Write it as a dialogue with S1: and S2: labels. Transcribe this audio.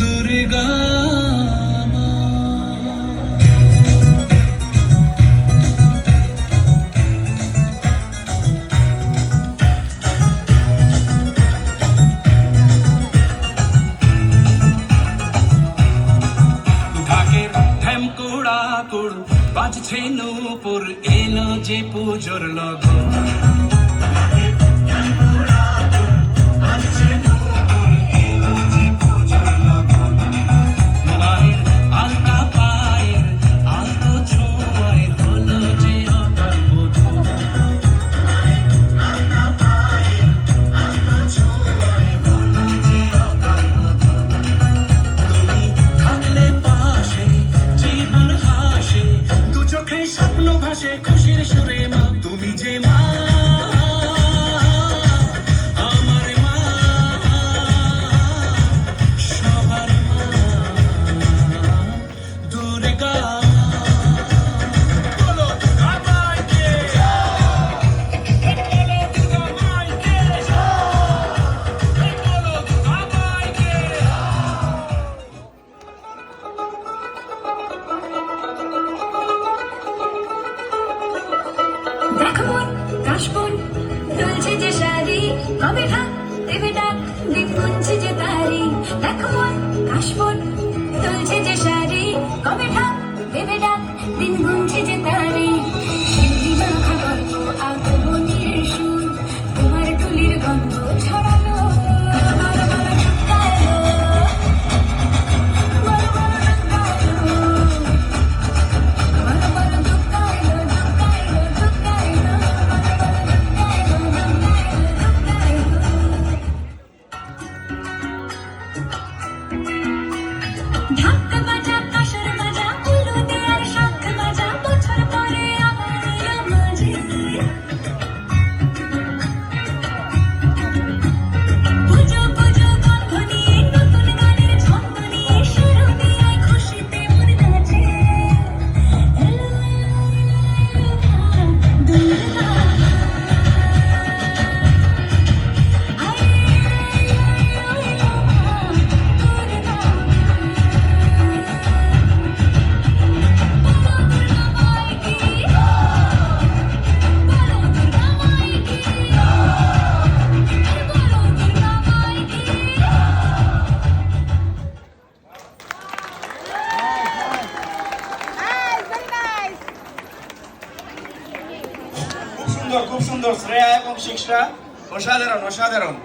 S1: দুর্গা মা। ঢাকের ঢ্যামকুড়াকুড় বাজছে নূপুর, এলো যে পুজোর লগন। স্বপ্ন ভাসে খুশির সুরে মা, তুমি যে মা আমার মা, সবার মা দুর্গা। বলো দুর্গা মাইকে, বলো দুর্গা মাইকে, বলো দুর্গা মাইকে।
S2: দেখো মন কাশবন দুলছে যে শাড়ি, কবে ঢাক দেবে ডাক দিন গুনছে যে তারি। দেখো মন কাশবন দুলছে যে শাড়ি, কবে ঢাক দেবে ডাক দিন গুনছে যে তারি। শিল্পী মাখা গল্প আগমনের সুর, তোমার তুলির গন্ধ ছড়ালো। বলো বলো ঢুকালো, বলো বলো ঢুকালো, বলো বলো ঢুকালো, ঢুকালো, ঢুকালো, বলো বলো ঢাক বাজা কাঁসর বাজা উলু দেয়ার শাখ বাজা, বছর পরে আবার এলো মাঝে। পুজো পুজো গন্ধ নিয়ে নতুন গানের ছন্দ নিয়ে শুরু দিয়ে খুশিতে মন নাচে। এলো দুর্গা, আরে দুর্গা,
S3: খুব সুন্দর, খুব সুন্দর। শ্রেয়া এবং শিক্ষা অসাধারণ, অসাধারণ।